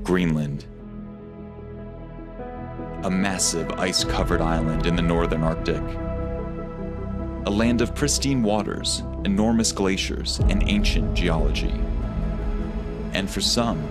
Greenland. A massive ice-covered island in the northern Arctic. A land of pristine waters, enormous glaciers, and ancient geology. And for some,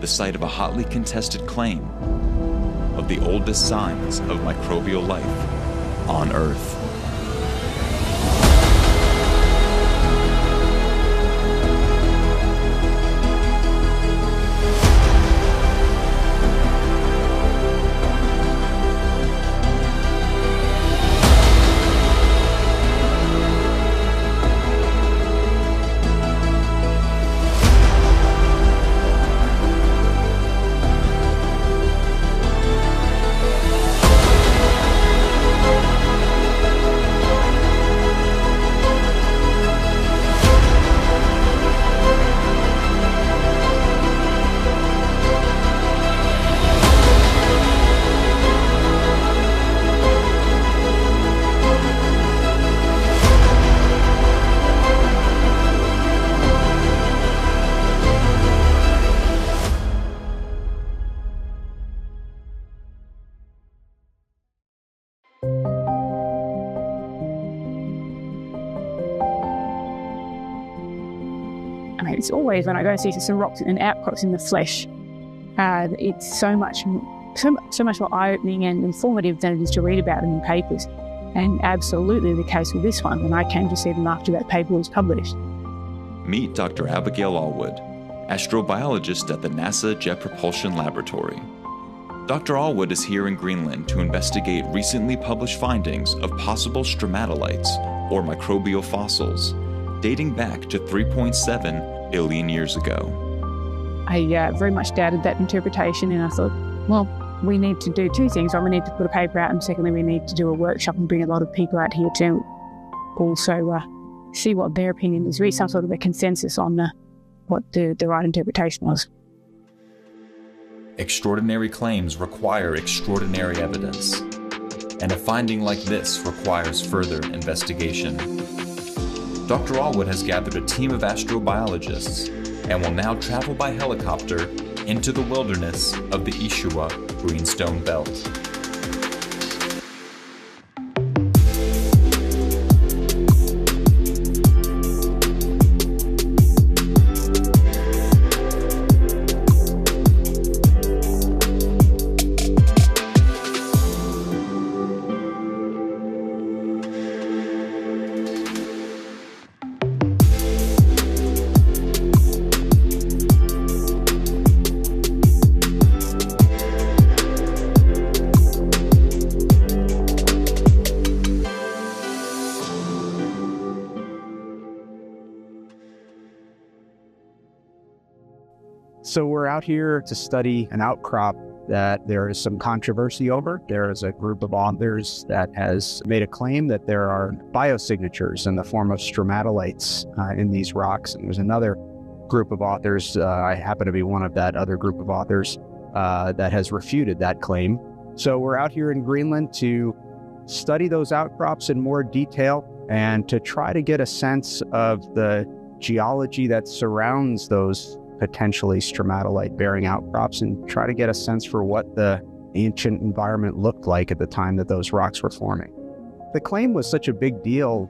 the site of a hotly contested claim of the oldest signs of microbial life on Earth. It's always when I go see some rocks and outcrops in the flesh, it's so much more eye-opening and informative than it is to read about them in papers. And absolutely the case with this one when I came to see them after that paper was published. Meet Dr. Abigail Allwood, astrobiologist at the NASA Jet Propulsion Laboratory. Dr. Allwood is here in Greenland to investigate recently published findings of possible stromatolites, or microbial fossils, dating back to 3.7 billion years ago. I very much doubted that interpretation, and I thought, well, we need to do two things. We need to put a paper out, and secondly, we need to do a workshop and bring a lot of people out here to also see what their opinion is, reach some sort of a consensus on what the right interpretation was. Extraordinary claims require extraordinary evidence, and a finding like this requires further investigation. Dr. Allwood has gathered a team of astrobiologists and will now travel by helicopter into the wilderness of the Ishua Greenstone Belt. So we're out here to study an outcrop that there is some controversy over. There is a group of authors that has made a claim that there are biosignatures in the form of stromatolites in these rocks. And there's another group of authors, I happen to be one of that other group of authors, that has refuted that claim. So we're out here in Greenland to study those outcrops in more detail and to try to get a sense of the geology that surrounds those potentially stromatolite-bearing outcrops and try to get a sense for what the ancient environment looked like at the time that those rocks were forming. The claim was such a big deal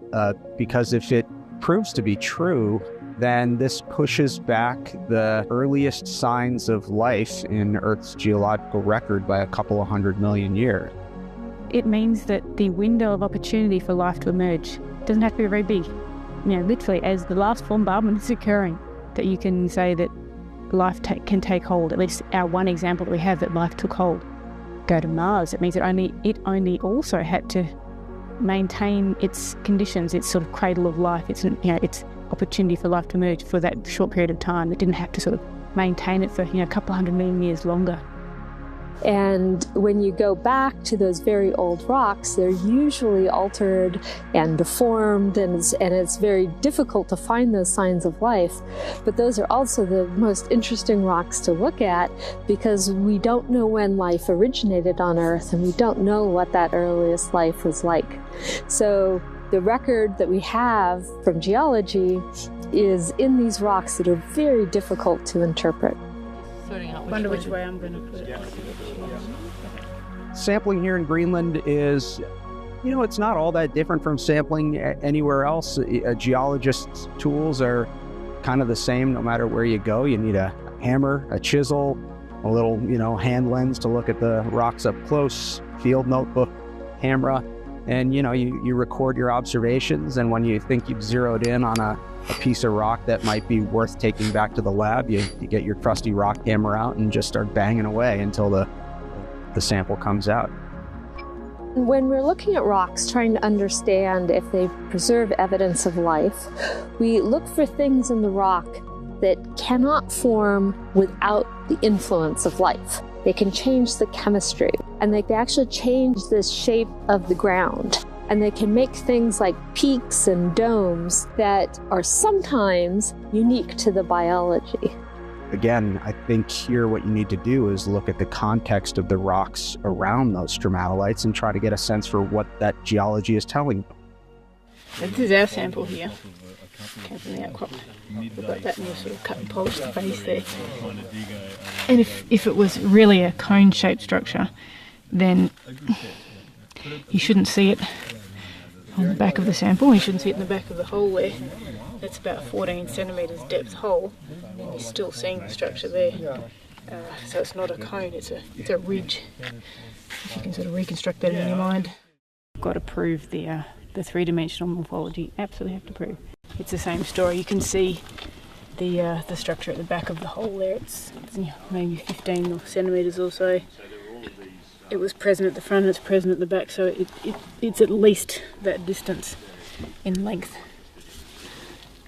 because if it proves to be true, then this pushes back the earliest signs of life in Earth's geological record by a couple of 100 million years. It means that the window of opportunity for life to emerge doesn't have to be very big. Literally, as the last bombardment is occurring, that you can say that life can take hold. At least our one example that we have that life took hold. Go to Mars. It means that it only also had to maintain its conditions, its sort of cradle of life, its opportunity for life to emerge for that short period of time. It didn't have to sort of maintain it for a couple of 100 million years longer. And when you go back to those very old rocks, they're usually altered and deformed, and it's very difficult to find those signs of life. But those are also the most interesting rocks to look at because we don't know when life originated on Earth, and we don't know what that earliest life was like. So the record that we have from geology is in these rocks that are very difficult to interpret. sorting out Wonder which way I'm going to put it. Sampling here in Greenland is, it's not all that different from sampling anywhere else. A geologist's tools are kind of the same no matter where you go. You need a hammer, a chisel, a little, hand lens to look at the rocks up close, field notebook, camera, and, you record your observations. And when you think you've zeroed in on a piece of rock that might be worth taking back to the lab, you get your trusty rock hammer out and just start banging away until the sample comes out. When we're looking at rocks, trying to understand if they preserve evidence of life, we look for things in the rock that cannot form without the influence of life. They can change the chemistry, and they can actually change the shape of the ground. And they can make things like peaks and domes that are sometimes unique to the biology. Again, I think here what you need to do is look at the context of the rocks around those stromatolites and try to get a sense for what that geology is telling you. This is our sample here. Came from the outcrop. We've got that new sort of cut and polished face there. And if it was really a cone-shaped structure, then you shouldn't see it on the back of the sample. You shouldn't see it in the back of the hole there. That's about 14 centimetres depth hole, and you're still seeing the structure there. So it's not a cone, it's a ridge. If you can sort of reconstruct that in your mind. You've got to prove the three-dimensional morphology. Absolutely have to prove. It's the same story. You can see the structure at the back of the hole there. It's maybe 15 centimetres or so. It was present at the front and it's present at the back, so it's at least that distance in length.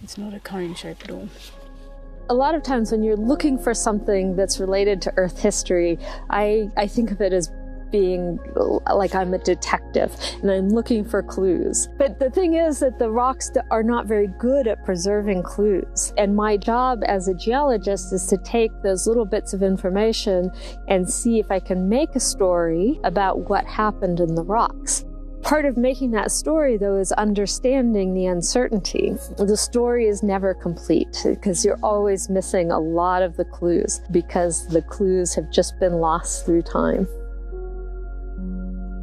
It's not a cone shape at all. A lot of times when you're looking for something that's related to Earth history, I think of it as being like I'm a detective and I'm looking for clues. But the thing is that the rocks are not very good at preserving clues. And my job as a geologist is to take those little bits of information and see if I can make a story about what happened in the rocks. Part of making that story, though, is understanding the uncertainty. The story is never complete because you're always missing a lot of the clues because the clues have just been lost through time.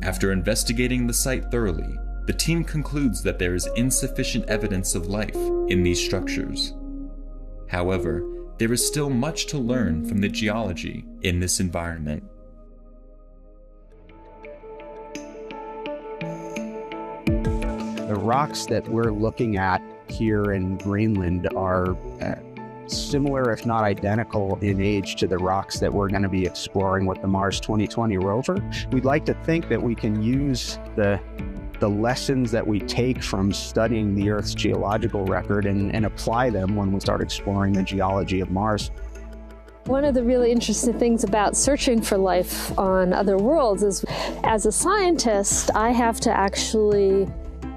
After investigating the site thoroughly, the team concludes that there is insufficient evidence of life in these structures. However, there is still much to learn from the geology in this environment. The rocks that we're looking at here in Greenland are similar, if not identical, in age to the rocks that we're going to be exploring with the Mars 2020 rover. We'd like to think that we can use the lessons that we take from studying the Earth's geological record and apply them when we start exploring the geology of Mars. One of the really interesting things about searching for life on other worlds is, as a scientist, I have to actually,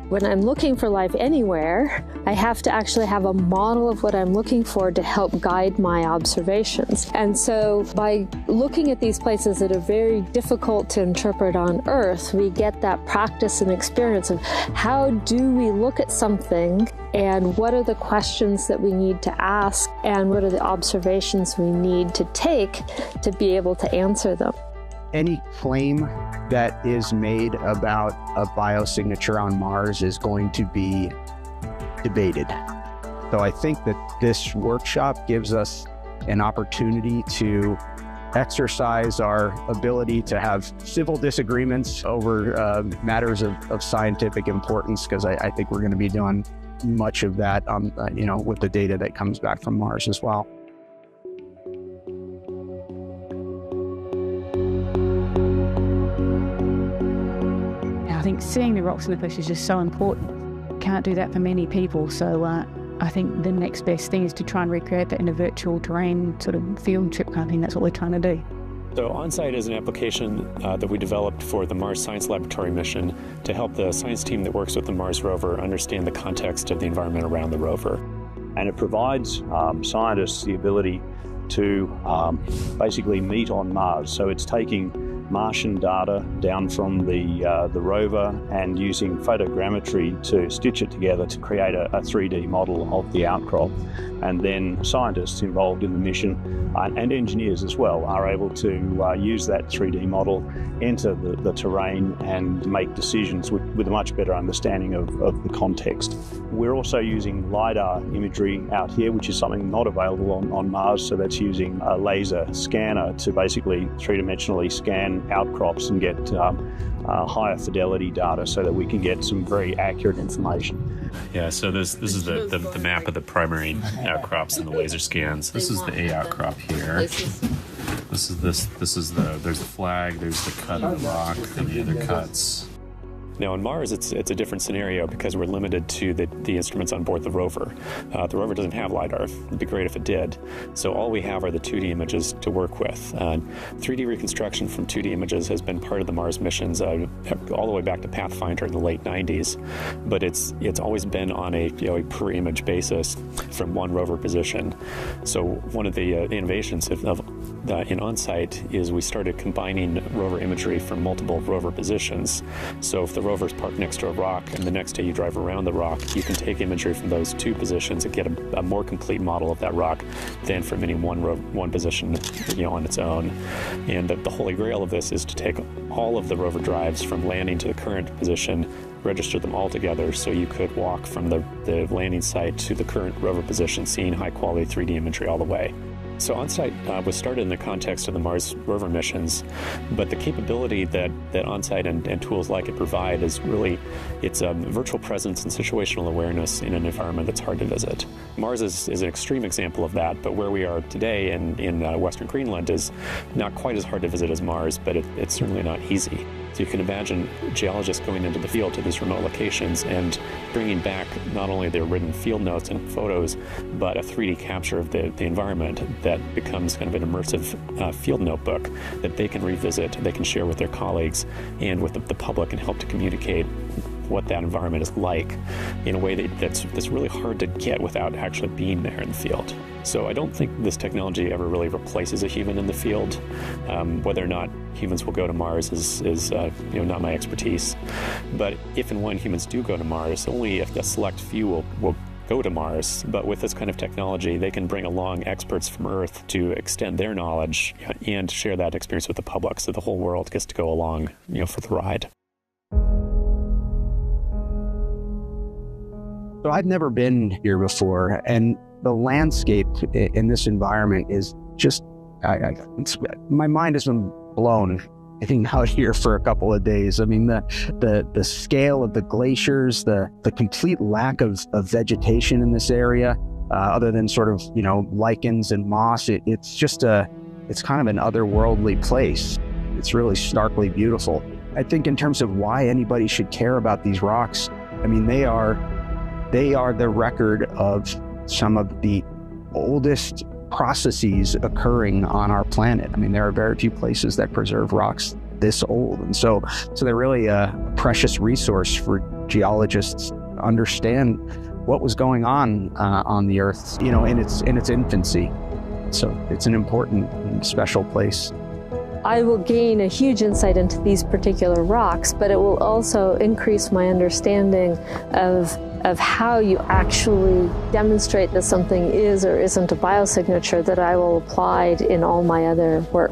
when I'm looking for life anywhere, I have to actually have a model of what I'm looking for to help guide my observations. And so by looking at these places that are very difficult to interpret on Earth, we get that practice and experience of how do we look at something and what are the questions that we need to ask and what are the observations we need to take to be able to answer them. Any claim that is made about a biosignature on Mars is going to be debated. So I think that this workshop gives us an opportunity to exercise our ability to have civil disagreements over matters of scientific importance, because I think we're going to be doing much of that with the data that comes back from Mars as well. I think seeing the rocks in the flesh is just so important. Can't do that for many people, so I think the next best thing is to try and recreate that in a virtual terrain sort of field trip kind of thing. That's what we're trying to do. So OnSite is an application that we developed for the Mars Science Laboratory mission to help the science team that works with the Mars rover understand the context of the environment around the rover. And it provides scientists the ability to basically meet on Mars. So it's taking Martian data down from the rover and using photogrammetry to stitch it together to create a 3D model of the outcrop. And then scientists involved in the mission and engineers as well are able to use that 3D model, enter the terrain and make decisions with a much better understanding of the context. We're also using LiDAR imagery out here, which is something not available on Mars. So that's using a laser scanner to basically three-dimensionally scan outcrops and get higher fidelity data so that we can get some very accurate information. Yeah, so this is the map of the primary outcrops and the laser scans. This is the A outcrop here. There's the flag, there's the cut of the rock, and the other cuts. Now on Mars, it's a different scenario because we're limited to the instruments on board the rover. The rover doesn't have LiDAR. It'd be great if it did. So all we have are the 2D images to work with. 3D reconstruction from 2D images has been part of the Mars missions all the way back to Pathfinder in the late 90s. But it's always been on a per image basis from one rover position. So one of the innovations in OnSite is we started combining rover imagery from multiple rover positions. So if the rover's parked next to a rock and the next day you drive around the rock, you can take imagery from those two positions and get a more complete model of that rock than from any one position on its own. And the holy grail of this is to take all of the rover drives from landing to the current position, register them all together so you could walk from the landing site to the current rover position, seeing high quality 3D imagery all the way. So OnSite was started in the context of the Mars rover missions, but the capability that OnSite and tools like it provide is really, it's a virtual presence and situational awareness in an environment that's hard to visit. Mars is an extreme example of that, but where we are today in western Greenland is not quite as hard to visit as Mars, but it's certainly not easy. So you can imagine geologists going into the field to these remote locations and bringing back not only their written field notes and photos, but a 3D capture of the environment that becomes kind of an immersive field notebook that they can revisit, they can share with their colleagues and with the public and help to communicate what that environment is like in a way that's really hard to get without actually being there in the field. So I don't think this technology ever really replaces a human in the field. Whether or not humans will go to Mars is not my expertise. But if and when humans do go to Mars, only a select few will go to Mars. But with this kind of technology, they can bring along experts from Earth to extend their knowledge and share that experience with the public, so the whole world gets to go along, for the ride. So I've never been here before, and the landscape in this environment is just, my mind has been blown. I think out here for a couple of days. I mean, the scale of the glaciers, the complete lack of vegetation in this area, other than sort of, lichens and moss. It's kind of an otherworldly place. It's really starkly beautiful. I think in terms of why anybody should care about these rocks, I mean, they are the record of some of the oldest processes occurring on our planet. I mean, there are very few places that preserve rocks this old. And so they're really a precious resource for geologists to understand what was going on the Earth, in its infancy. So it's an important and special place. I will gain a huge insight into these particular rocks, but it will also increase my understanding of how you actually demonstrate that something is or isn't a biosignature that I will apply in all my other work.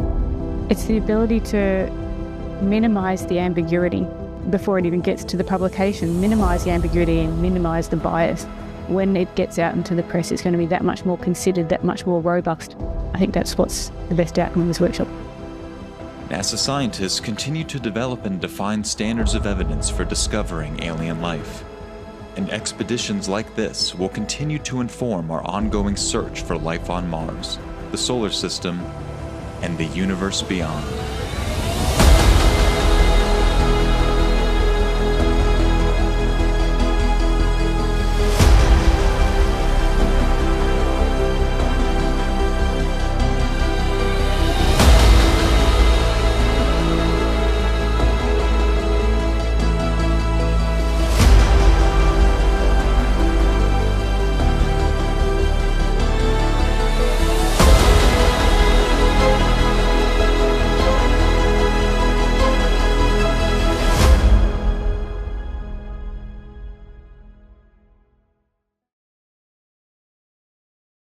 It's the ability to minimize the ambiguity before it even gets to the publication, minimize the ambiguity and minimize the bias. When it gets out into the press, it's going to be that much more considered, that much more robust. I think that's what's the best outcome of this workshop. NASA scientists continue to develop and define standards of evidence for discovering alien life. And expeditions like this will continue to inform our ongoing search for life on Mars, the solar system, and the universe beyond.